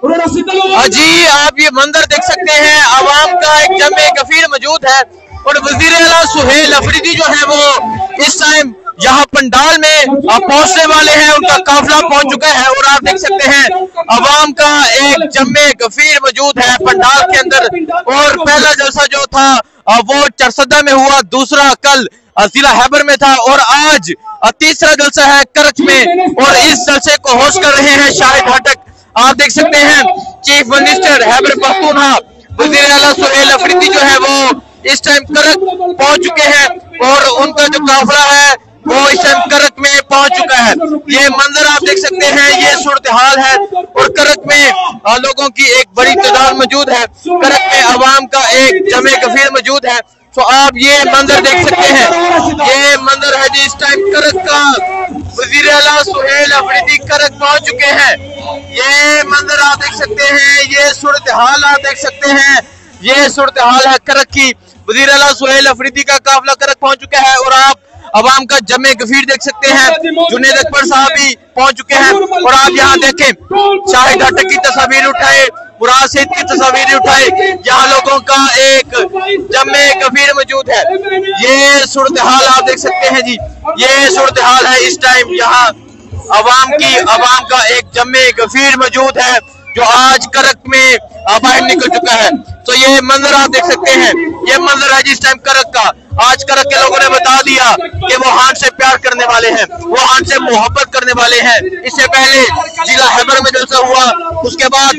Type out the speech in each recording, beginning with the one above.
जी आप ये मंजर देख सकते हैं, आवाम का एक जमे कफीर मौजूद है और वजीर आला सुहेल अफरीदी जो है वो इस टाइम यहाँ पंडाल में पहुंचने वाले हैं, उनका काफिला पहुंच चुका है और आप देख सकते हैं अवाम का एक जमे कफीर मौजूद है पंडाल के अंदर। और पहला जलसा जो था वो चरसदा में हुआ, दूसरा कल जिला हैबर में था और आज तीसरा जलसा है करच में और इस जलसे को होस्ट कर रहे हैं शाहिद हटक। आप देख सकते हैं चीफ मिनिस्टर हैबर पख्तूनख्वा वजीर आला सुहेल अफरीदी जो है वो इस टाइम करक पहुंच चुके हैं और उनका जो काफिला है वो इस टाइम करक में पहुंच चुका है। ये मंजर आप देख सकते हैं, ये सूरत हाल है और करक में लोगों की एक बड़ी तादाद मौजूद है, करक में अवाम का एक जमे कफीर मौजूद है। तो आप ये मंजर देख सकते हैं, ये मंजर है जी इस टाइम करक का, वजीर आला सुहेल अफरीदी करक पहुंच चुके हैं। ये मंजर आप देख सकते हैं, ये सूरत हाल आप देख सकते हैं, ये सूरत हाल है करक की। वजीर आला सुहेल अफरीदी का काफिला करक पहुंच चुका है और आप अवाम का जमे गफीर देख सकते हैं। जुनेद अकबर साहब भी पहुंच चुके हैं और आप यहाँ देखें शाहिद हटक की तस्वीर उठाए, मुराद सईद की तस्वीर उठाए, यहाँ लोगों का एक जमे गफीर मौजूद है। ये सूरत हाल आप देख सकते हैं जी, ये सूरत हाल है इस टाइम यहाँ अवाम का एक जमे गफीर मौजूद है जो आज करक में बाहर निकल चुका है। तो ये मंजर आप देख सकते हैं, ये मंजर है जिस टाइम करक का। आज करक के लोगों ने बता दिया कि वो हान से प्यार करने वाले हैं, वो हान से मोहब्बत करने वाले हैं। इससे पहले जिला हैबर में जलसा हुआ, उसके बाद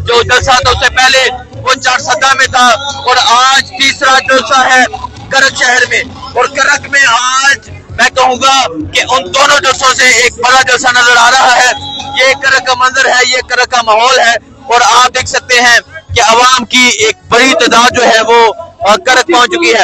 जो जलसा था उससे पहले वो चारसदा में था और आज तीसरा जलसा है करक शहर में। और करक में आज मैं कहूँगा कि उन दोनों जलसों से एक बड़ा जलसा नजर आ रहा है। ये करक का मंजर है, ये करक का माहौल है और आप देख सकते हैं कि अवाम की एक बड़ी तादाद जो है वो करक पहुंच चुकी है।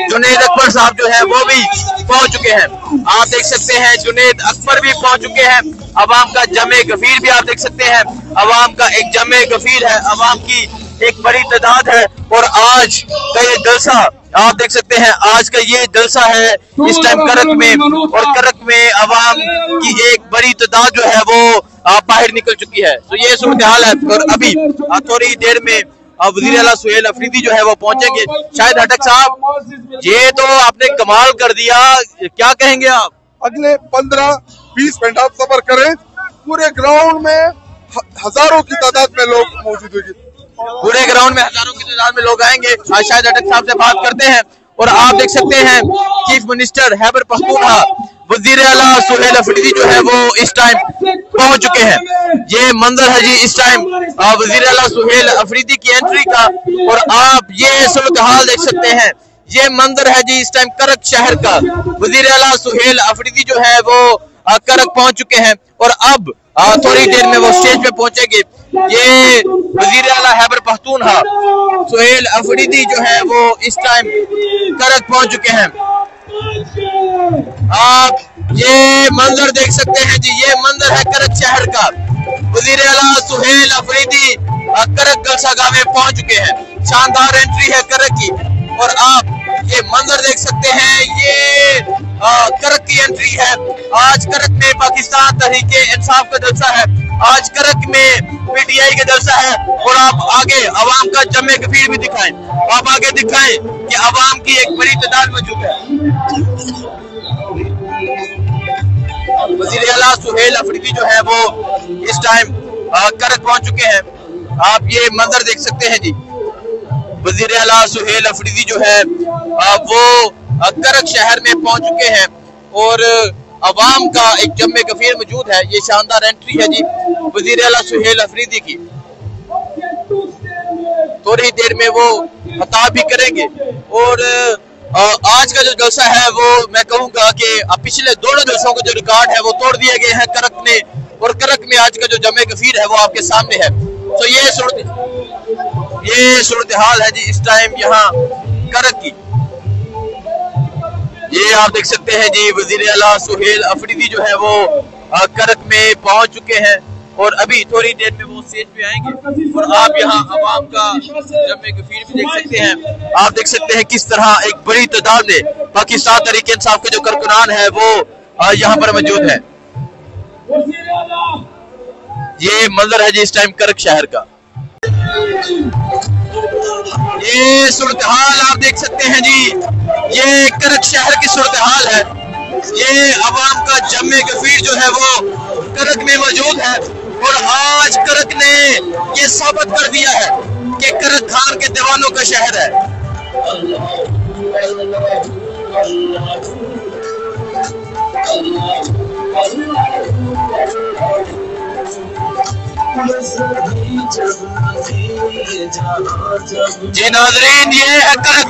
जुनेद अकबर साहब जो है वो भी पहुंच चुके हैं, आप देख सकते हैं जुनेद अकबर भी पहुंच चुके हैं। अवाम का जमे गफीर भी आप देख सकते हैं, अवाम का एक जमे गफीर है, अवाम की एक बड़ी तादाद है। और आज का ये जलसा आप देख सकते हैं, आज का ये जलसा है इस टाइम करक में और करक में अवाम की एक बड़ी तादाद जो है वो बाहर निकल चुकी है। तो ये सूरत हाल है और अभी थोड़ी देर में वजीर आला सुहेल अफरीदी जो है वो पहुंचेंगे। शाहिद हटक साहब, ये तो आपने कमाल कर दिया, क्या कहेंगे आप? अगले 15-20 मिनट आप सफर करें, पूरे ग्राउंड में हजारों की तादाद में लोग मौजूद होंगे, पूरे ग्राउंड में हजारों की तादाद में लोग आएंगे। शाहिद हटक साहब से बात करते हैं और आप देख सकते हैं चीफ मिनिस्टर हैबर पख्तूनख्वा वजीर आला सुहेल अफरीदी जो है वो इस टाइम पहुंच चुके हैं। ये मंजर है जी इस टाइम वजीर आला सुहेल अफरीदी की एंट्री का और आप ये सूरत हाल देख सकते हैं, ये मंजर है जी इस टाइम करक शहर का। वजीर आला सुहेल अफरीदी जो है वो करक पहुंच चुके हैं और अब थोड़ी देर में वो स्टेज पे पहुंचेंगे। ये वजीर आला हैबर पख्तूनख्वा सुहेल अफरीदी जो है वो इस टाइम करक पहुंच चुके हैं। आप ये मंजर देख सकते हैं जी, ये मंजर है करक शहर का। वजीर आला सुहेल अफरीदी करक जलसागाह में पहुंच चुके हैं, शानदार एंट्री है करक की और आप ये मंजर देख सकते हैं, ये करक की एंट्री है। आज करक में पाकिस्तान तहरीके इंसाफ का जलसा है, आज करक में पीटीआई का जलसा है और आप आगे अवाम का जमे गफीर भी दिखाएं, आप आगे दिखाएं कि अवाम की एक बड़ी तादाद मौजूद है। वजीर आला सुहेल अफरीदी जो है वो इस टाइम करक पहुंच चुके हैं, आप ये मंजर देख सकते हैं जी। वजीर आला सुहेल अफरीदी जो है वो करक शहर में पहुंच चुके हैं और अवाम का एक जमे गफीर मौजूद है। ये शानदार एंट्री है जी वजीर आला सुहेल अफरीदी की। थोड़ी देर में वो खिताब भी करेंगे और आज का जो जलसा है वो मैं कहूँगा कि पिछले दोनों जलसों के जो रिकॉर्ड है वो तोड़ दिए गए हैं करक ने और करक में आज का जो जमे गफीर है वो आपके सामने है। तो ये सूरत हाल है जी इस टाइम यहाँ करक की। ये आप देख सकते हैं जी वजीर आला सुहेल अफरीदी जो है वो करक में पहुंच चुके हैं और अभी थोड़ी देर में वो स्टेज पे आएंगे और आप यहाँ अवाम का जमे गफीर भी देख सकते हैं। आप देख सकते हैं किस तरह एक बड़ी तादाद में पाकिस्तान तहरीके इंसाफ के जो कारकुनान है वो यहाँ पर मौजूद है। ये मंजर है जी इस टाइम करक शहर का। ये सूरत हाल आप देख सकते हैं जी, ये करक शहर की सूरत हाल है। ये अवाम का जम्मे गफीर जो है वो करक में मौजूद है और आज करक ने ये साबित कर दिया है कि करक खान के दीवानों का शहर है। जी नाज़रीन, ये है करक।